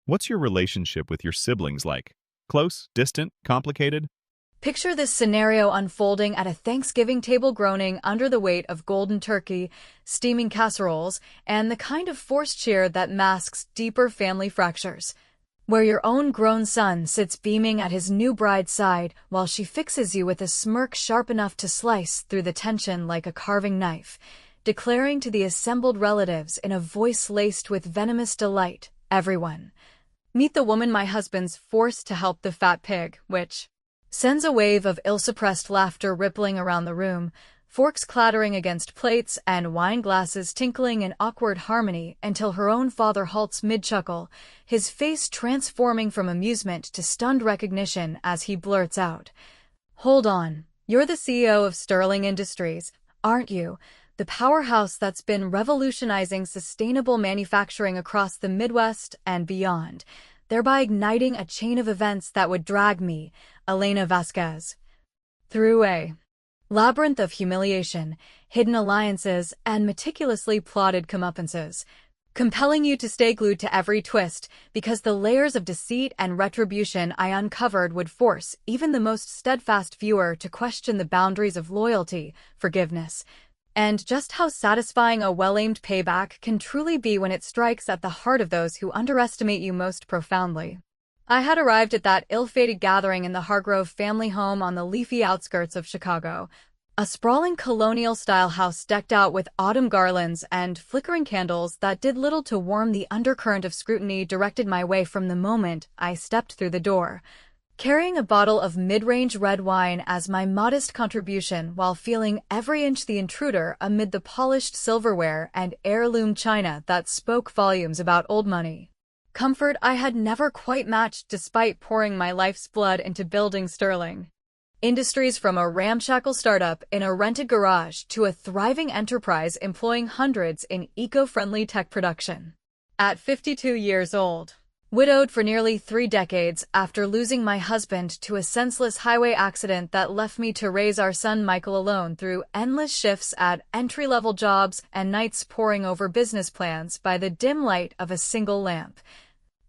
What's your relationship with your siblings like? Close, distant, complicated? Picture this scenario unfolding at a Thanksgiving table, groaning under the weight of golden turkey, steaming casseroles, and the kind of forced cheer that masks deeper family fractures. Where your own grown son sits beaming at his new bride's side while she fixes you with a smirk sharp enough to slice through the tension like a carving knife, declaring to the assembled relatives in a voice laced with venomous delight, "Everyone, meet the woman my husband's forced to help the fat pig," which sends a wave of ill-suppressed laughter rippling around the room, forks clattering against plates and wine glasses tinkling in awkward harmony until her own father halts mid-chuckle, his face transforming from amusement to stunned recognition as he blurts out, "Hold on, you're the CEO of Sterling Industries, aren't you? The powerhouse that's been revolutionizing sustainable manufacturing across the Midwest and beyond, thereby igniting a chain of events that would drag me, Elena Vasquez, through a labyrinth of humiliation, hidden alliances, and meticulously plotted comeuppances, compelling you to stay glued to every twist because the layers of deceit and retribution I uncovered would force even the most steadfast viewer to question the boundaries of loyalty, forgiveness, and just how satisfying a well-aimed payback can truly be when it strikes at the heart of those who underestimate you most profoundly." I had arrived at that ill-fated gathering in the Hargrove family home on the leafy outskirts of Chicago, a sprawling colonial-style house decked out with autumn garlands and flickering candles that did little to warm the undercurrent of scrutiny directed my way from the moment I stepped through the door, carrying a bottle of mid-range red wine as my modest contribution while feeling every inch the intruder amid the polished silverware and heirloom china that spoke volumes about old money. Comfort I had never quite matched despite pouring my life's blood into building Sterling Industries, from a ramshackle startup in a rented garage to a thriving enterprise employing hundreds in eco-friendly tech production. At 52 years old, widowed for nearly 3 decades after losing my husband to a senseless highway accident that left me to raise our son Michael alone through endless shifts at entry-level jobs and nights poring over business plans by the dim light of a single lamp,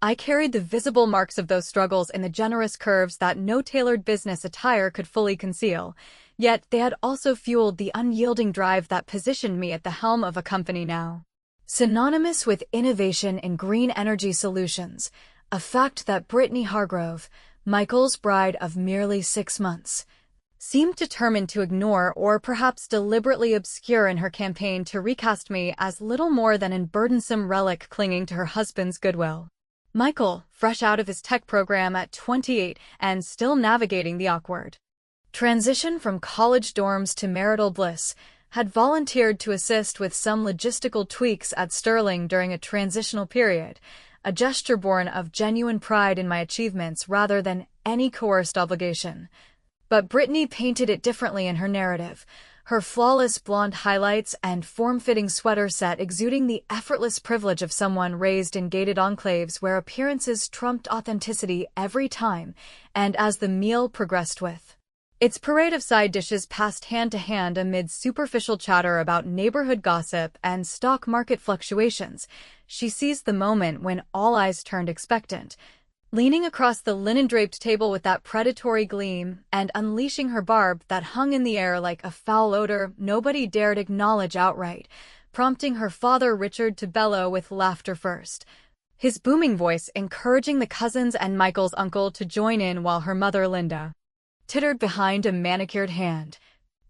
I carried the visible marks of those struggles in the generous curves that no tailored business attire could fully conceal, yet they had also fueled the unyielding drive that positioned me at the helm of a company now synonymous with innovation in green energy solutions, a fact that Brittany Hargrove, Michael's bride of merely 6 months, seemed determined to ignore or perhaps deliberately obscure in her campaign to recast me as little more than a burdensome relic clinging to her husband's goodwill. Michael, fresh out of his tech program at 28 and still navigating the awkward transition from college dorms to marital bliss, had volunteered to assist with some logistical tweaks at Sterling during a transitional period, a gesture born of genuine pride in my achievements rather than any coerced obligation. But Brittany painted it differently in her narrative, her flawless blonde highlights and form-fitting sweater set exuding the effortless privilege of someone raised in gated enclaves where appearances trumped authenticity every time, and as the meal progressed with its parade of side dishes passed hand to hand amid superficial chatter about neighborhood gossip and stock market fluctuations, she seized the moment when all eyes turned expectant, leaning across the linen-draped table with that predatory gleam and unleashing her barb that hung in the air like a foul odor nobody dared acknowledge outright, prompting her father Richard to bellow with laughter first, his booming voice encouraging the cousins and Michael's uncle to join in while her mother Linda tittered behind a manicured hand,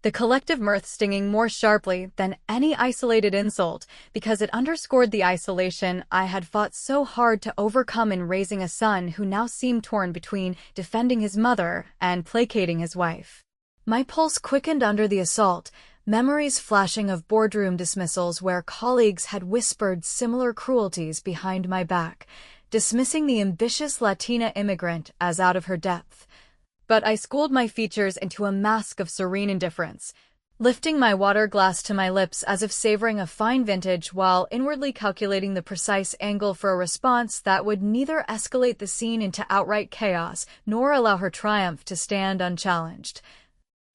the collective mirth stinging more sharply than any isolated insult because it underscored the isolation I had fought so hard to overcome in raising a son who now seemed torn between defending his mother and placating his wife. My pulse quickened under the assault, memories flashing of boardroom dismissals where colleagues had whispered similar cruelties behind my back, dismissing the ambitious Latina immigrant as out of her depth. But I schooled my features into a mask of serene indifference, lifting my water glass to my lips as if savoring a fine vintage while inwardly calculating the precise angle for a response that would neither escalate the scene into outright chaos nor allow her triumph to stand unchallenged.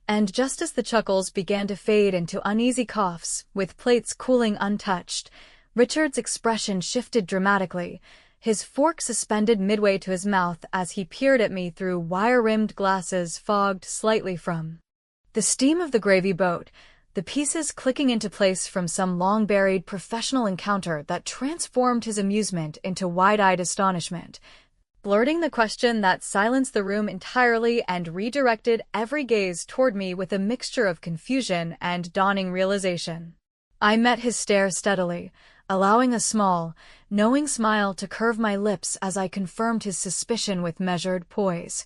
And just as the chuckles began to fade into uneasy coughs, with plates cooling untouched, Richard's expression shifted dramatically, his fork suspended midway to his mouth as he peered at me through wire-rimmed glasses fogged slightly from the steam of the gravy boat, the pieces clicking into place from some long-buried professional encounter that transformed his amusement into wide-eyed astonishment, blurting the question that silenced the room entirely and redirected every gaze toward me with a mixture of confusion and dawning realization. I met his stare steadily, allowing a small, knowing smile to curve my lips as I confirmed his suspicion with measured poise.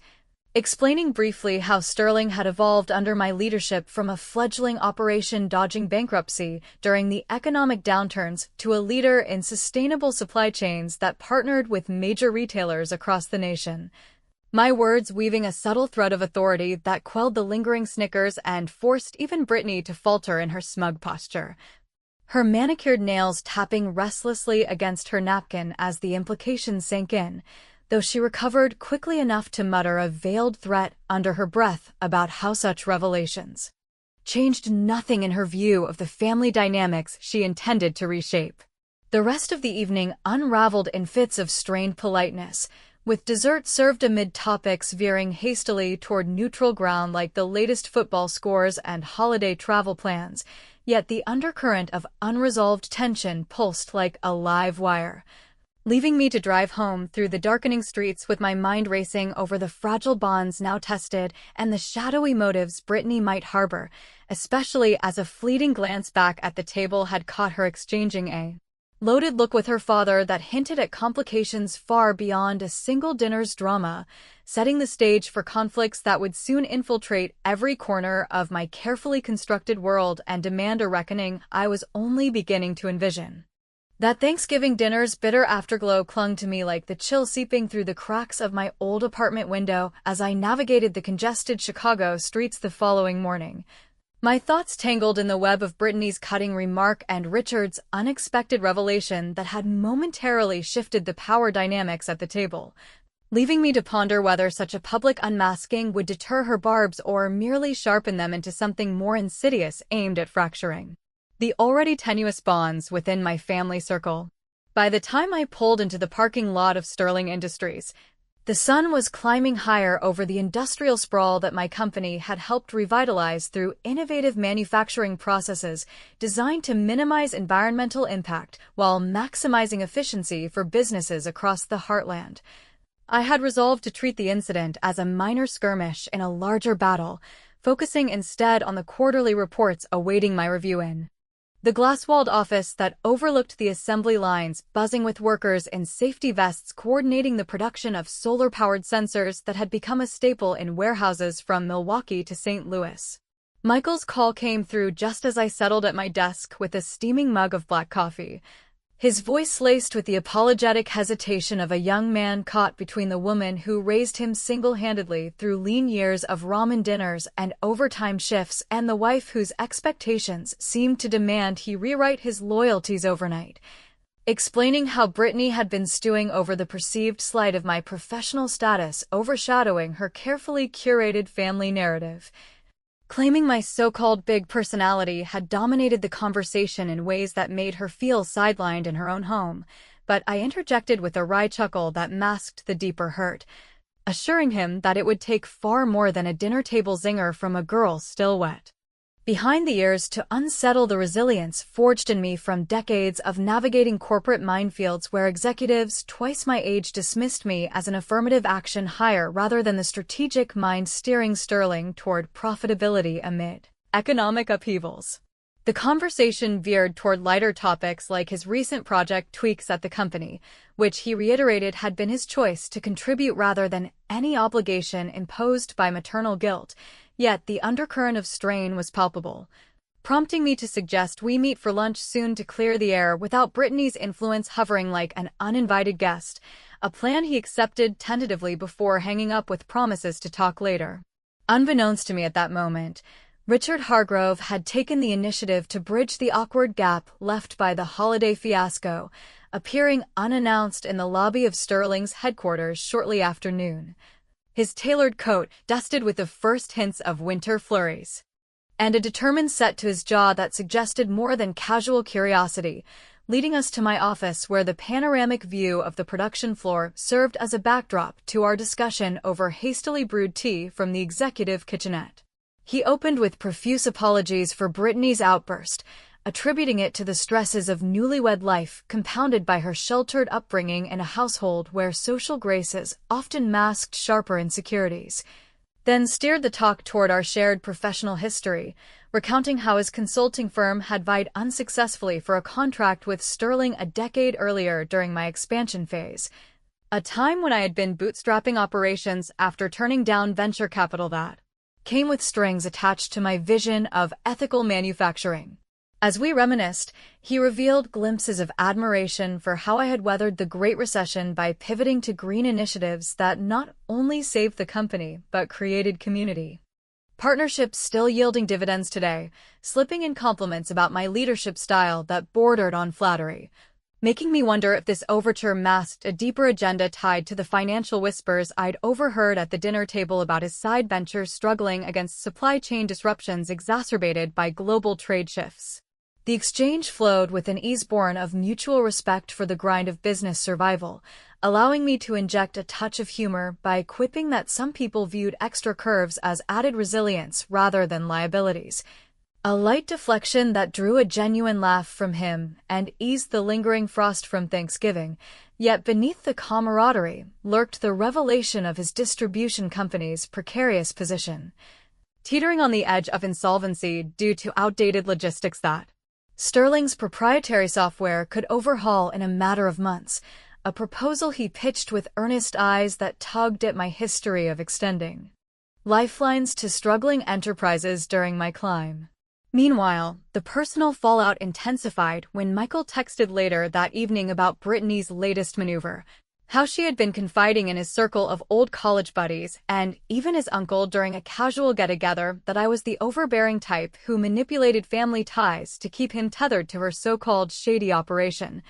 Explaining briefly how Sterling had evolved under my leadership from a fledgling operation dodging bankruptcy during the economic downturns to a leader in sustainable supply chains that partnered with major retailers across the nation. My words weaving a subtle thread of authority that quelled the lingering snickers and forced even Brittany to falter in her smug posture, her manicured nails tapping restlessly against her napkin as the implications sank in, though she recovered quickly enough to mutter a veiled threat under her breath about how such revelations changed nothing in her view of the family dynamics she intended to reshape. The rest of the evening unraveled in fits of strained politeness, with dessert served amid topics veering hastily toward neutral ground like the latest football scores and holiday travel plans, yet the undercurrent of unresolved tension pulsed like a live wire, leaving me to drive home through the darkening streets with my mind racing over the fragile bonds now tested and the shadowy motives Brittany might harbor, especially as a fleeting glance back at the table had caught her exchanging a loaded look with her father that hinted at complications far beyond a single dinner's drama, setting the stage for conflicts that would soon infiltrate every corner of my carefully constructed world and demand a reckoning I was only beginning to envision. That Thanksgiving dinner's bitter afterglow clung to me like the chill seeping through the cracks of my old apartment window as I navigated the congested Chicago streets the following morning. My thoughts tangled in the web of Brittany's cutting remark and Richard's unexpected revelation that had momentarily shifted the power dynamics at the table, leaving me to ponder whether such a public unmasking would deter her barbs or merely sharpen them into something more insidious aimed at fracturing the already tenuous bonds within my family circle. By the time I pulled into the parking lot of Sterling Industries, the sun was climbing higher over the industrial sprawl that my company had helped revitalize through innovative manufacturing processes designed to minimize environmental impact while maximizing efficiency for businesses across the heartland. I had resolved to treat the incident as a minor skirmish in a larger battle, focusing instead on the quarterly reports awaiting my review in the glass-walled office that overlooked the assembly lines buzzing with workers in safety vests coordinating the production of solar-powered sensors that had become a staple in warehouses from Milwaukee to St. Louis. Michael's call came through just as I settled at my desk with a steaming mug of black coffee, his voice laced with the apologetic hesitation of a young man caught between the woman who raised him single-handedly through lean years of ramen dinners and overtime shifts and the wife whose expectations seemed to demand he rewrite his loyalties overnight, explaining how Brittany had been stewing over the perceived slight of my professional status overshadowing her carefully curated family narrative, claiming my so-called big personality had dominated the conversation in ways that made her feel sidelined in her own home, but I interjected with a wry chuckle that masked the deeper hurt, assuring him that it would take far more than a dinner table zinger from a girl still wet behind the ears to unsettle the resilience forged in me from decades of navigating corporate minefields where executives twice my age dismissed me as an affirmative action hire rather than the strategic mind steering Sterling toward profitability amid economic upheavals. The conversation veered toward lighter topics like his recent project tweaks at the company, which he reiterated had been his choice to contribute rather than any obligation imposed by maternal guilt, yet the undercurrent of strain was palpable, prompting me to suggest we meet for lunch soon to clear the air without Brittany's influence hovering like an uninvited guest, a plan he accepted tentatively before hanging up with promises to talk later. Unbeknownst to me at that moment, Richard Hargrove had taken the initiative to bridge the awkward gap left by the holiday fiasco, appearing unannounced in the lobby of Sterling's headquarters shortly after noon, his tailored coat dusted with the first hints of winter flurries, and a determined set to his jaw that suggested more than casual curiosity, leading us to my office where the panoramic view of the production floor served as a backdrop to our discussion over hastily brewed tea from the executive kitchenette. He opened with profuse apologies for Brittany's outburst, attributing it to the stresses of newlywed life compounded by her sheltered upbringing in a household where social graces often masked sharper insecurities. Then steered the talk toward our shared professional history, recounting how his consulting firm had vied unsuccessfully for a contract with Sterling a decade earlier during my expansion phase, a time when I had been bootstrapping operations after turning down venture capital that came with strings attached to my vision of ethical manufacturing. As we reminisced, he revealed glimpses of admiration for how I had weathered the Great Recession by pivoting to green initiatives that not only saved the company, but created community. Partnerships still yielding dividends today, slipping in compliments about my leadership style that bordered on flattery, making me wonder if this overture masked a deeper agenda tied to the financial whispers I'd overheard at the dinner table about his side ventures struggling against supply chain disruptions exacerbated by global trade shifts. The exchange flowed with an ease born of mutual respect for the grind of business survival, allowing me to inject a touch of humor by quipping that some people viewed extra curves as added resilience rather than liabilities. A light deflection that drew a genuine laugh from him and eased the lingering frost from Thanksgiving, yet beneath the camaraderie lurked the revelation of his distribution company's precarious position, teetering on the edge of insolvency due to outdated logistics that Sterling's proprietary software could overhaul in a matter of months, a proposal he pitched with earnest eyes that tugged at my history of extending lifelines to struggling enterprises during my climb. Meanwhile, the personal fallout intensified when Michael texted later that evening about Brittany's latest maneuver, how she had been confiding in his circle of old college buddies and even his uncle during a casual get-together that I was the overbearing type who manipulated family ties to keep him tethered to her so-called shady operation,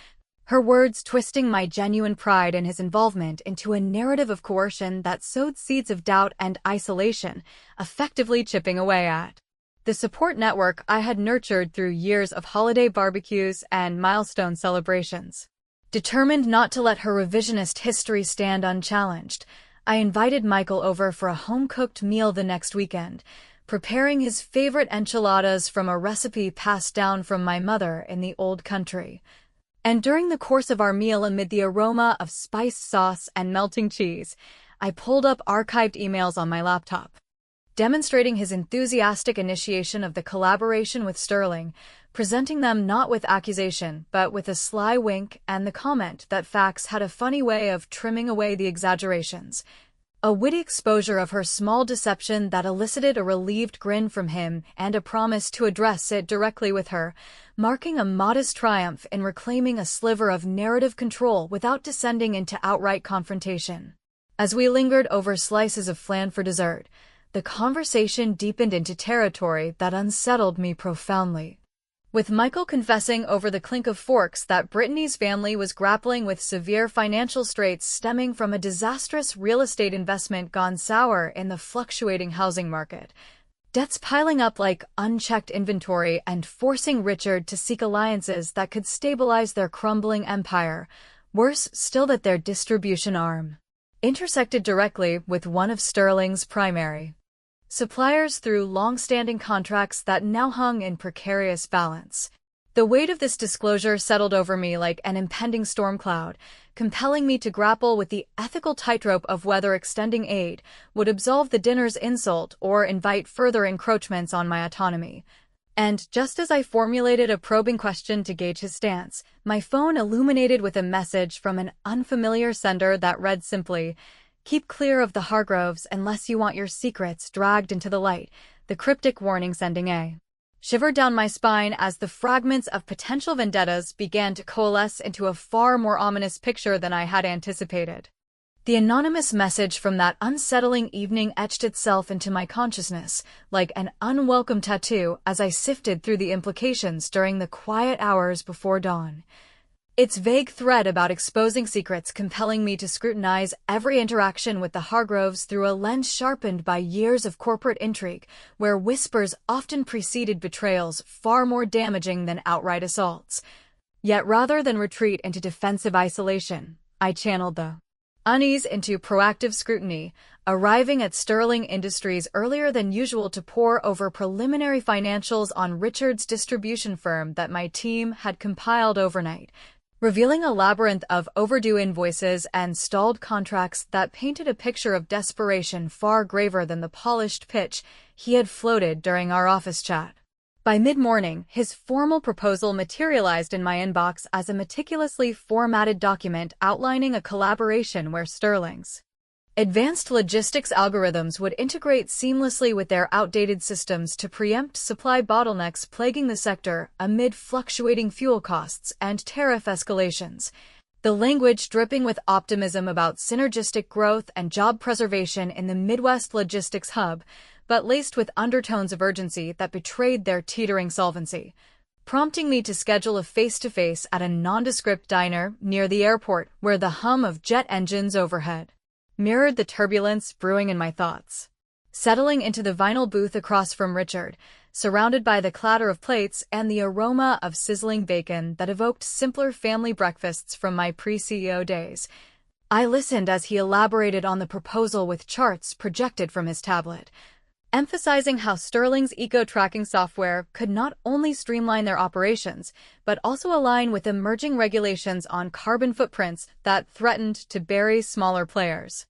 her words twisting my genuine pride in his involvement into a narrative of coercion that sowed seeds of doubt and isolation, effectively chipping away at the support network I had nurtured through years of holiday barbecues and milestone celebrations. Determined not to let her revisionist history stand unchallenged, I invited Michael over for a home-cooked meal the next weekend, preparing his favorite enchiladas from a recipe passed down from my mother in the old country. And during the course of our meal, amid the aroma of spiced sauce and melting cheese, I pulled up archived emails on my laptop, demonstrating his enthusiastic initiation of the collaboration with Sterling, presenting them not with accusation, but with a sly wink and the comment that facts had a funny way of trimming away the exaggerations. A witty exposure of her small deception that elicited a relieved grin from him and a promise to address it directly with her, marking a modest triumph in reclaiming a sliver of narrative control without descending into outright confrontation. As we lingered over slices of flan for dessert, the conversation deepened into territory that unsettled me profoundly. With Michael confessing over the clink of forks that Brittany's family was grappling with severe financial straits stemming from a disastrous real estate investment gone sour in the fluctuating housing market, debts piling up like unchecked inventory and forcing Richard to seek alliances that could stabilize their crumbling empire, worse still that their distribution arm intersected directly with one of Sterling's primary suppliers through long-standing contracts that now hung in precarious balance. The weight of this disclosure settled over me like an impending storm cloud, compelling me to grapple with the ethical tightrope of whether extending aid would absolve the dinner's insult or invite further encroachments on my autonomy. And just as I formulated a probing question to gauge his stance, my phone illuminated with a message from an unfamiliar sender that read simply, "Keep clear of the Hargroves unless you want your secrets dragged into the light," the cryptic warning sending a shiver down my spine as the fragments of potential vendettas began to coalesce into a far more ominous picture than I had anticipated. The anonymous message from that unsettling evening etched itself into my consciousness like an unwelcome tattoo as I sifted through the implications during the quiet hours before dawn. Its vague thread about exposing secrets compelling me to scrutinize every interaction with the Hargroves through a lens sharpened by years of corporate intrigue, where whispers often preceded betrayals far more damaging than outright assaults. Yet rather than retreat into defensive isolation, I channeled the unease into proactive scrutiny, arriving at Sterling Industries earlier than usual to pore over preliminary financials on Richard's distribution firm that my team had compiled overnight, revealing a labyrinth of overdue invoices and stalled contracts that painted a picture of desperation far graver than the polished pitch he had floated during our office chat. By mid-morning, his formal proposal materialized in my inbox as a meticulously formatted document outlining a collaboration where Sterling's advanced logistics algorithms would integrate seamlessly with their outdated systems to preempt supply bottlenecks plaguing the sector amid fluctuating fuel costs and tariff escalations. The language dripping with optimism about synergistic growth and job preservation in the Midwest logistics hub, but laced with undertones of urgency that betrayed their teetering solvency, prompting me to schedule a face-to-face at a nondescript diner near the airport where the hum of jet engines overhead mirrored the turbulence brewing in my thoughts. Settling into the vinyl booth across from Richard, surrounded by the clatter of plates and the aroma of sizzling bacon that evoked simpler family breakfasts from my pre-CEO days, I listened as he elaborated on the proposal with charts projected from his tablet, emphasizing how Sterling's eco-tracking software could not only streamline their operations, but also align with emerging regulations on carbon footprints that threatened to bury smaller players.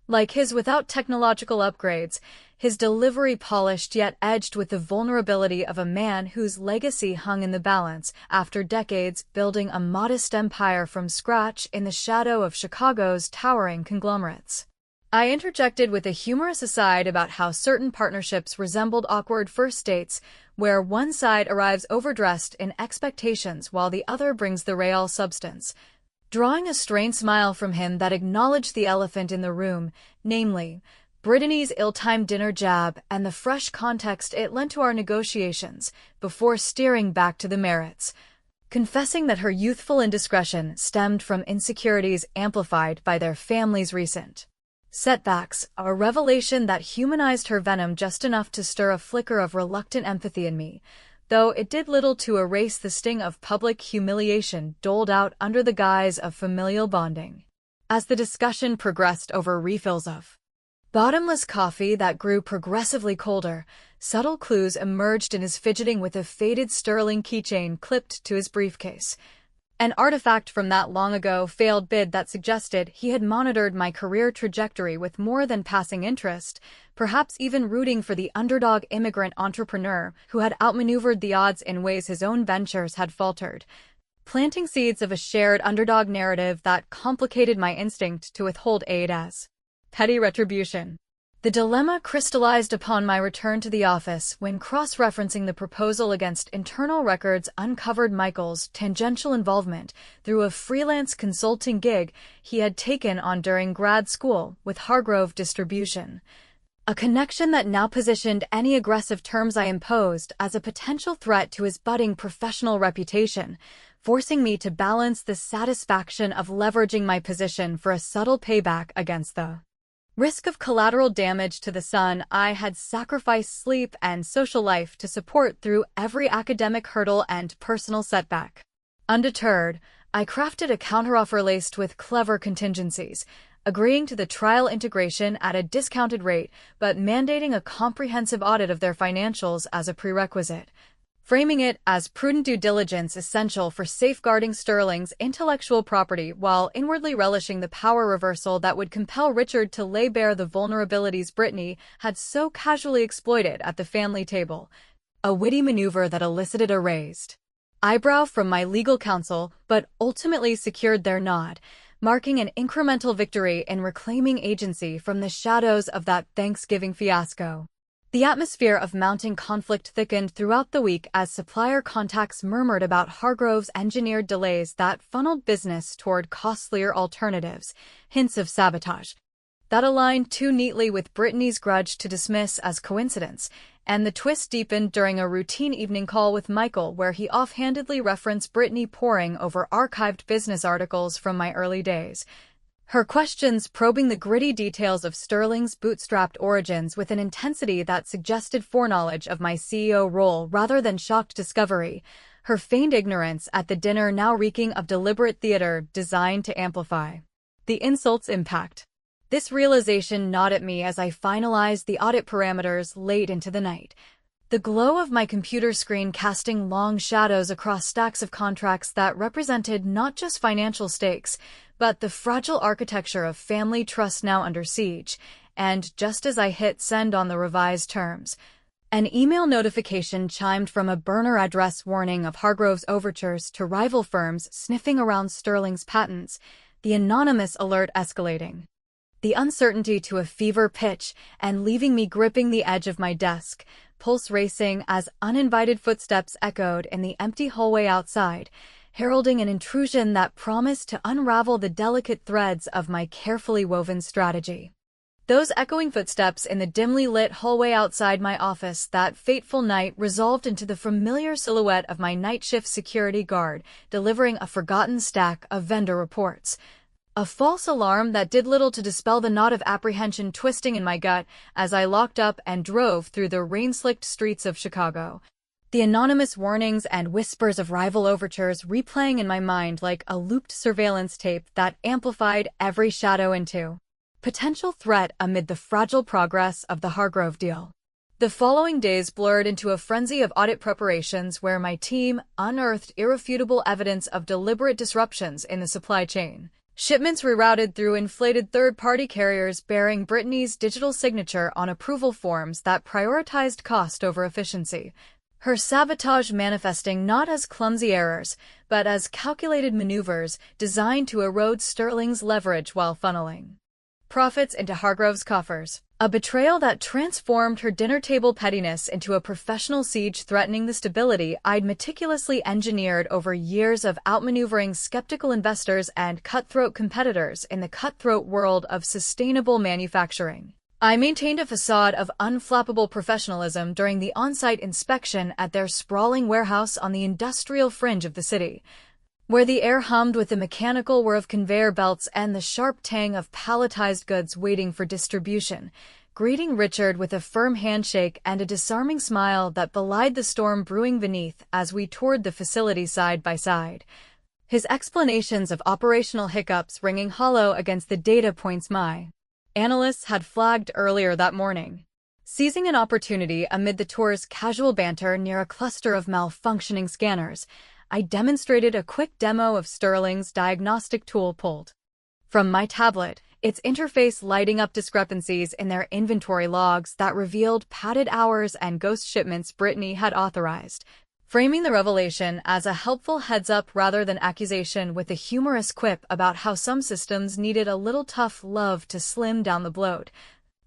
Like his without technological upgrades, his delivery polished yet edged with the vulnerability of a man whose legacy hung in the balance after decades building a modest empire from scratch in the shadow of Chicago's towering conglomerates. I interjected with a humorous aside about how certain partnerships resembled awkward first dates, where one side arrives overdressed in expectations while the other brings the real substance, drawing a strained smile from him that acknowledged the elephant in the room, namely, Brittany's ill-timed dinner jab and the fresh context it lent to our negotiations, before steering back to the merits, confessing that her youthful indiscretion stemmed from insecurities amplified by their family's recent setbacks, a revelation that humanized her venom just enough to stir a flicker of reluctant empathy in me, though it did little to erase the sting of public humiliation doled out under the guise of familial bonding. As the discussion progressed over refills of bottomless coffee that grew progressively colder, subtle clues emerged in his fidgeting with a faded Sterling keychain clipped to his briefcase, an artifact from that long-ago failed bid that suggested he had monitored my career trajectory with more than passing interest, perhaps even rooting for the underdog immigrant entrepreneur who had outmaneuvered the odds in ways his own ventures had faltered, planting seeds of a shared underdog narrative that complicated my instinct to withhold aid as petty retribution. The dilemma crystallized upon my return to the office when cross-referencing the proposal against internal records uncovered Michael's tangential involvement through a freelance consulting gig he had taken on during grad school with Hargrove Distribution, a connection that now positioned any aggressive terms I imposed as a potential threat to his budding professional reputation, forcing me to balance the satisfaction of leveraging my position for a subtle payback against the risk of collateral damage to the son I had sacrificed sleep and social life to support through every academic hurdle and personal setback. Undeterred, I crafted a counteroffer laced with clever contingencies, agreeing to the trial integration at a discounted rate but mandating a comprehensive audit of their financials as a prerequisite, framing it as prudent due diligence essential for safeguarding Sterling's intellectual property while inwardly relishing the power reversal that would compel Richard to lay bare the vulnerabilities Brittany had so casually exploited at the family table, a witty maneuver that elicited a raised eyebrow from my legal counsel but ultimately secured their nod, marking an incremental victory in reclaiming agency from the shadows of that Thanksgiving fiasco. The atmosphere of mounting conflict thickened throughout the week as supplier contacts murmured about Hargrove's engineered delays that funneled business toward costlier alternatives, hints of sabotage that aligned too neatly with Brittany's grudge to dismiss as coincidence, and the twist deepened during a routine evening call with Michael where he offhandedly referenced Brittany poring over archived business articles from my early days, her questions probing the gritty details of Sterling's bootstrapped origins with an intensity that suggested foreknowledge of my CEO role rather than shocked discovery, her feigned ignorance at the dinner now reeking of deliberate theater designed to amplify the insult's impact. This realization gnawed at me as I finalized the audit parameters late into the night, the glow of my computer screen casting long shadows across stacks of contracts that represented not just financial stakes, but the fragile architecture of family trust now under siege. And just as I hit send on the revised terms, an email notification chimed from a burner address warning of Hargrove's overtures to rival firms sniffing around Sterling's patents, the anonymous alert escalating the uncertainty to a fever pitch and leaving me gripping the edge of my desk, pulse racing as uninvited footsteps echoed in the empty hallway outside, heralding an intrusion that promised to unravel the delicate threads of my carefully woven strategy. Those echoing footsteps in the dimly lit hallway outside my office that fateful night resolved into the familiar silhouette of my night shift security guard delivering a forgotten stack of vendor reports. A false alarm that did little to dispel the knot of apprehension twisting in my gut as I locked up and drove through the rain-slicked streets of Chicago. The anonymous warnings and whispers of rival overtures replaying in my mind like a looped surveillance tape that amplified every shadow into potential threat amid the fragile progress of the Hargrove deal. The following days blurred into a frenzy of audit preparations where my team unearthed irrefutable evidence of deliberate disruptions in the supply chain. Shipments rerouted through inflated third-party carriers bearing Brittany's digital signature on approval forms that prioritized cost over efficiency. Her sabotage manifesting not as clumsy errors, but as calculated maneuvers designed to erode Sterling's leverage while funneling profits into Hargrove's coffers. A betrayal that transformed her dinner table pettiness into a professional siege threatening the stability I'd meticulously engineered over years of outmaneuvering skeptical investors and cutthroat competitors in the cutthroat world of sustainable manufacturing. I maintained a facade of unflappable professionalism during the on-site inspection at their sprawling warehouse on the industrial fringe of the city, where the air hummed with the mechanical whir of conveyor belts and the sharp tang of palletized goods waiting for distribution, greeting Richard with a firm handshake and a disarming smile that belied the storm brewing beneath as we toured the facility side by side, his explanations of operational hiccups ringing hollow against the data points my analysts had flagged earlier that morning. Seizing an opportunity amid the tour's casual banter near a cluster of malfunctioning scanners, I demonstrated a quick demo of Sterling's diagnostic tool pulled from my tablet, its interface lighting up discrepancies in their inventory logs that revealed padded hours and ghost shipments Brittany had authorized, framing the revelation as a helpful heads-up rather than accusation with a humorous quip about how some systems needed a little tough love to slim down the bloat.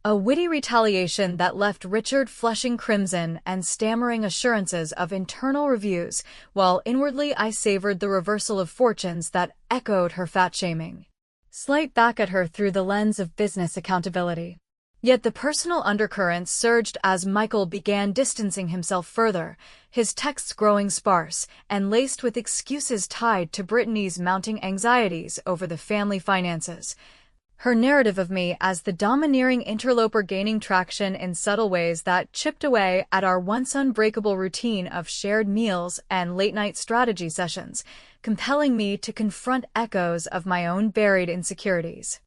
A witty retaliation that left Richard flushing crimson and stammering assurances of internal reviews, while inwardly I savored the reversal of fortunes that echoed her fat-shaming slight back at her through the lens of business accountability. Yet the personal undercurrents surged as Michael began distancing himself further, his texts growing sparse and laced with excuses tied to Brittany's mounting anxieties over the family finances. Her narrative of me as the domineering interloper gaining traction in subtle ways that chipped away at our once unbreakable routine of shared meals and late-night strategy sessions, compelling me to confront echoes of my own buried insecurities.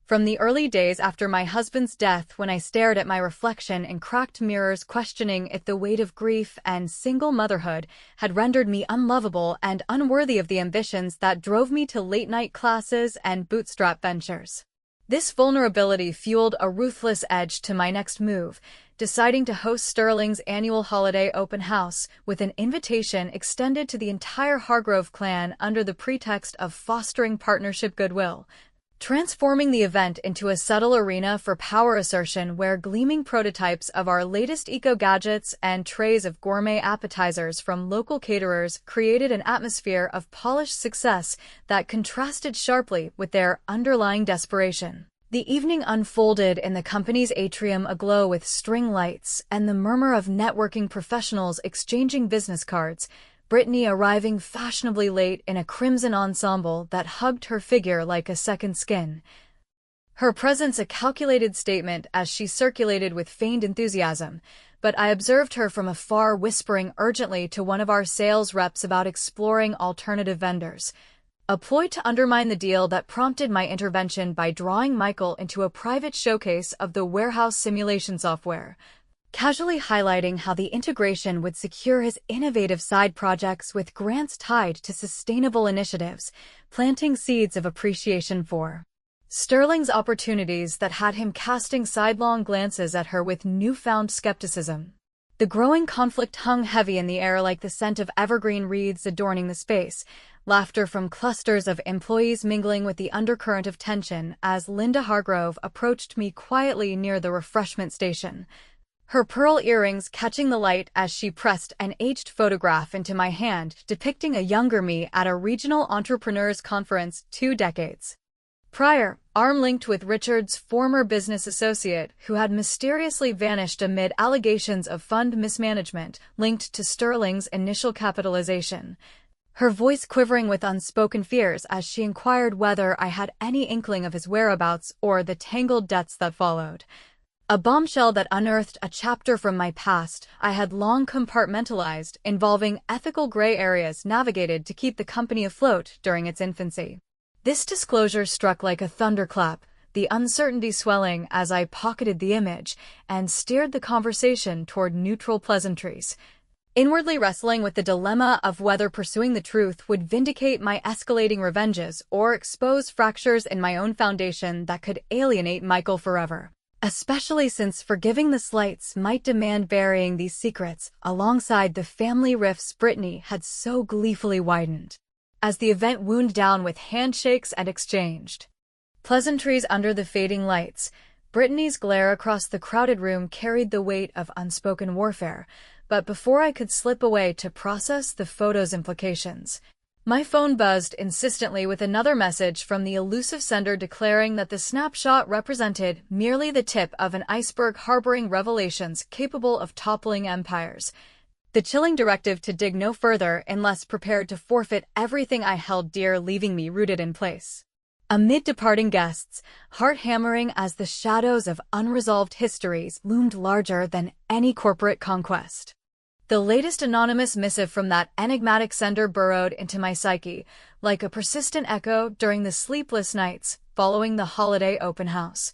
From the early days after my husband's death, when I stared at my reflection in cracked mirrors questioning if the weight of grief and single motherhood had rendered me unlovable and unworthy of the ambitions that drove me to late-night classes and bootstrap ventures. This vulnerability fueled a ruthless edge to my next move, deciding to host Sterling's annual holiday open house with an invitation extended to the entire Hargrove clan under the pretext of fostering partnership goodwill, transforming the event into a subtle arena for power assertion where gleaming prototypes of our latest eco-gadgets and trays of gourmet appetizers from local caterers created an atmosphere of polished success that contrasted sharply with their underlying desperation. The evening unfolded in the company's atrium aglow with string lights and the murmur of networking professionals exchanging business cards, Brittany arriving fashionably late in a crimson ensemble that hugged her figure like a second skin. Her presence a calculated statement as she circulated with feigned enthusiasm, but I observed her from afar whispering urgently to one of our sales reps about exploring alternative vendors. A ploy to undermine the deal that prompted my intervention by drawing Michael into a private showcase of the warehouse simulation software, casually highlighting how the integration would secure his innovative side projects with grants tied to sustainable initiatives, planting seeds of appreciation for Sterling's opportunities that had him casting sidelong glances at her with newfound skepticism. The growing conflict hung heavy in the air like the scent of evergreen wreaths adorning the space, laughter from clusters of employees mingling with the undercurrent of tension as Linda Hargrove approached me quietly near the refreshment station, her pearl earrings catching the light as she pressed an aged photograph into my hand depicting a younger me at a regional entrepreneurs conference 2 decades prior, arm-linked with Richard's former business associate who had mysteriously vanished amid allegations of fund mismanagement linked to Sterling's initial capitalization, her voice quivering with unspoken fears as she inquired whether I had any inkling of his whereabouts or the tangled debts that followed. A bombshell that unearthed a chapter from my past I had long compartmentalized, involving ethical gray areas navigated to keep the company afloat during its infancy. This disclosure struck like a thunderclap, the uncertainty swelling as I pocketed the image and steered the conversation toward neutral pleasantries, inwardly wrestling with the dilemma of whether pursuing the truth would vindicate my escalating revenges or expose fractures in my own foundation that could alienate Michael forever. Especially since forgiving the slights might demand burying these secrets alongside the family rifts Brittany had so gleefully widened. As the event wound down with handshakes and exchanged pleasantries under the fading lights, Brittany's glare across the crowded room carried the weight of unspoken warfare, but before I could slip away to process the photo's implications, my phone buzzed insistently with another message from the elusive sender declaring that the snapshot represented merely the tip of an iceberg harboring revelations capable of toppling empires. The chilling directive to dig no further unless prepared to forfeit everything I held dear, leaving me rooted in place. Amid departing guests, heart-hammering as the shadows of unresolved histories loomed larger than any corporate conquest. The latest anonymous missive from that enigmatic sender burrowed into my psyche, like a persistent echo during the sleepless nights following the holiday open house.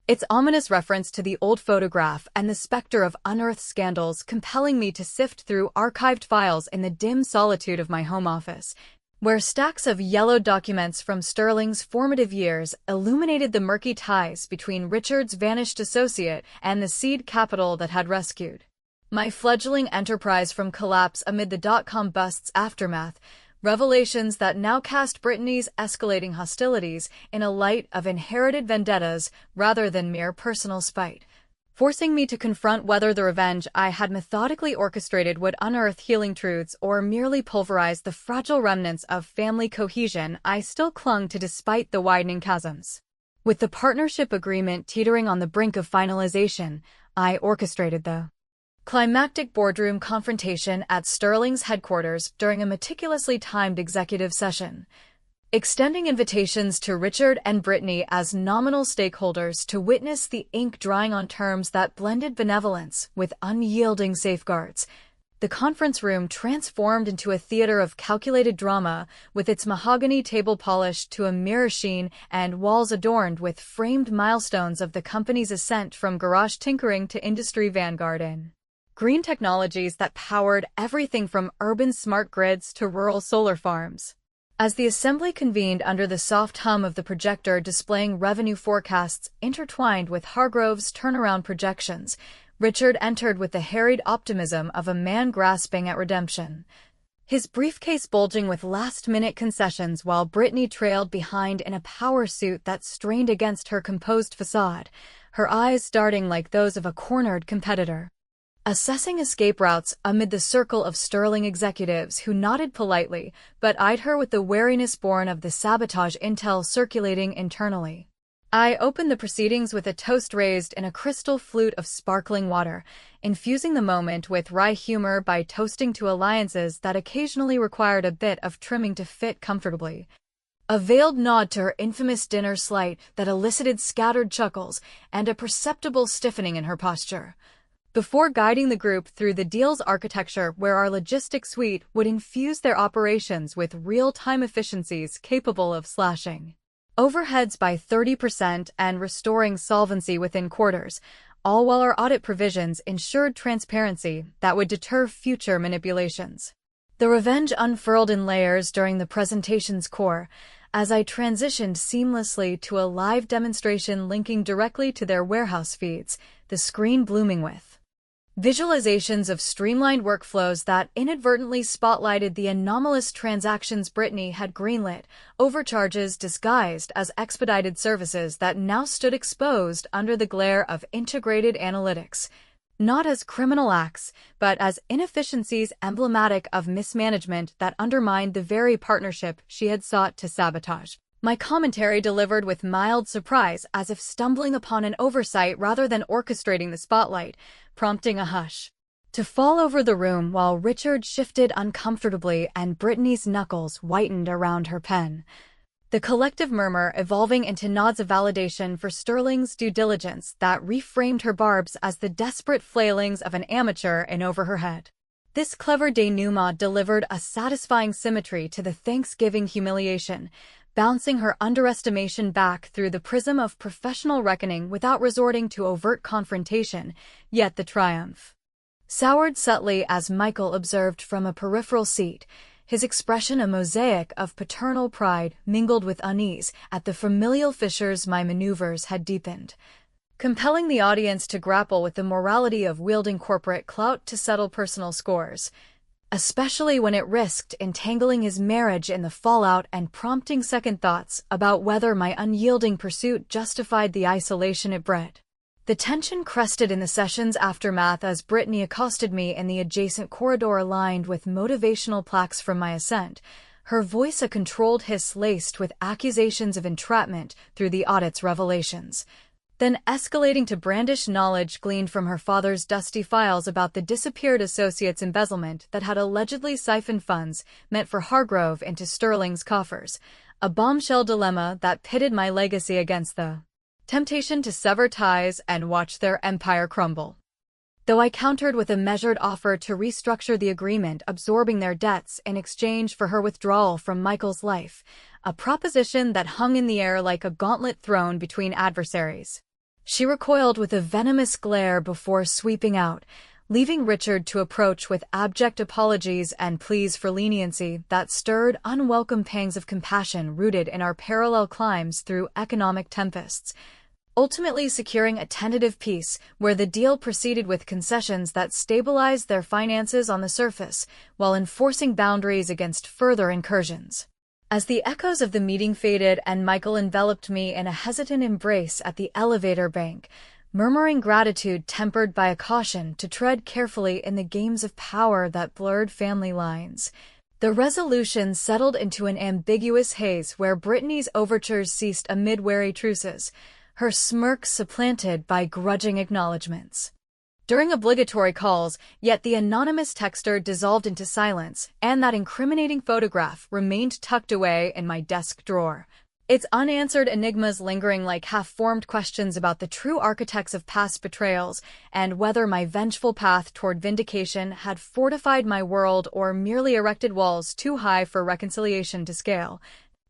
Its ominous reference to the old photograph and the specter of unearthed scandals compelling me to sift through archived files in the dim solitude of my home office, where stacks of yellowed documents from Sterling's formative years illuminated the murky ties between Richard's vanished associate and the seed capital that had rescued my fledgling enterprise from collapse amid the dot-com bust's aftermath, revelations that now cast Brittany's escalating hostilities in a light of inherited vendettas rather than mere personal spite, forcing me to confront whether the revenge I had methodically orchestrated would unearth healing truths or merely pulverize the fragile remnants of family cohesion I still clung to despite the widening chasms. With the partnership agreement teetering on the brink of finalization, I orchestrated the climactic boardroom confrontation at Sterling's headquarters during a meticulously timed executive session, extending invitations to Richard and Brittany as nominal stakeholders to witness the ink drying on terms that blended benevolence with unyielding safeguards. The conference room transformed into a theater of calculated drama, with its mahogany table polished to a mirror sheen and walls adorned with framed milestones of the company's ascent from garage tinkering to industry vanguard in green technologies that powered everything from urban smart grids to rural solar farms. As the assembly convened under the soft hum of the projector displaying revenue forecasts intertwined with Hargrove's turnaround projections, Richard entered with the harried optimism of a man grasping at redemption, his briefcase bulging with last-minute concessions while Brittany trailed behind in a power suit that strained against her composed facade, her eyes darting like those of a cornered competitor, assessing escape routes amid the circle of Sterling executives who nodded politely but eyed her with the wariness born of the sabotage intel circulating internally. I opened the proceedings with a toast raised in a crystal flute of sparkling water, infusing the moment with wry humor by toasting to alliances that occasionally required a bit of trimming to fit comfortably. A veiled nod to her infamous dinner slight that elicited scattered chuckles and a perceptible stiffening in her posture. before guiding the group through the deal's architecture where our logistics suite would infuse their operations with real-time efficiencies capable of slashing overheads by 30% and restoring solvency within quarters, all while our audit provisions ensured transparency that would deter future manipulations. The revenge unfurled in layers during the presentation's core, as I transitioned seamlessly to a live demonstration linking directly to their warehouse feeds, the screen blooming with visualizations of streamlined workflows that inadvertently spotlighted the anomalous transactions Brittany had greenlit, overcharges disguised as expedited services that now stood exposed under the glare of integrated analytics, not as criminal acts, but as inefficiencies emblematic of mismanagement that undermined the very partnership she had sought to sabotage. My commentary delivered with mild surprise, as if stumbling upon an oversight rather than orchestrating the spotlight, prompting a hush to fall over the room while Richard shifted uncomfortably and Brittany's knuckles whitened around her pen. The collective murmur evolving into nods of validation for Sterling's due diligence that reframed her barbs as the desperate flailings of an amateur in over her head. This clever denouement delivered a satisfying symmetry to the Thanksgiving humiliation, bouncing her underestimation back through the prism of professional reckoning without resorting to overt confrontation, yet the triumph soured subtly as Michael observed from a peripheral seat, his expression a mosaic of paternal pride mingled with unease at the familial fissures my maneuvers had deepened, compelling the audience to grapple with the morality of wielding corporate clout to settle personal scores, especially when it risked entangling his marriage in the fallout and prompting second thoughts about whether my unyielding pursuit justified the isolation it bred. The tension crested in the session's aftermath as Brittany accosted me in the adjacent corridor lined with motivational plaques from my ascent, her voice a controlled hiss laced with accusations of entrapment through the audit's revelations, then escalating to brandish knowledge gleaned from her father's dusty files about the disappeared associate's embezzlement that had allegedly siphoned funds meant for Hargrove into Sterling's coffers, a bombshell dilemma that pitted my legacy against the temptation to sever ties and watch their empire crumble. Though I countered with a measured offer to restructure the agreement, absorbing their debts in exchange for her withdrawal from Michael's life, a proposition that hung in the air like a gauntlet thrown between adversaries. She recoiled with a venomous glare before sweeping out, leaving Richard to approach with abject apologies and pleas for leniency that stirred unwelcome pangs of compassion rooted in our parallel climbs through economic tempests, ultimately securing a tentative peace where the deal proceeded with concessions that stabilized their finances on the surface while enforcing boundaries against further incursions. As the echoes of the meeting faded and Michael enveloped me in a hesitant embrace at the elevator bank, murmuring gratitude tempered by a caution to tread carefully in the games of power that blurred family lines, the resolution settled into an ambiguous haze where Brittany's overtures ceased amid wary truces, her smirk supplanted by grudging acknowledgments. During obligatory calls, yet the anonymous texter dissolved into silence, and that incriminating photograph remained tucked away in my desk drawer, its unanswered enigmas lingering like half-formed questions about the true architects of past betrayals and whether my vengeful path toward vindication had fortified my world or merely erected walls too high for reconciliation to scale,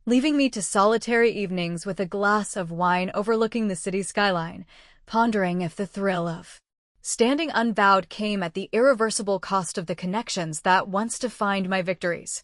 leaving me to solitary evenings with a glass of wine overlooking the city skyline, pondering if the thrill of standing unbowed came at the irreversible cost of the connections that once defined my victories.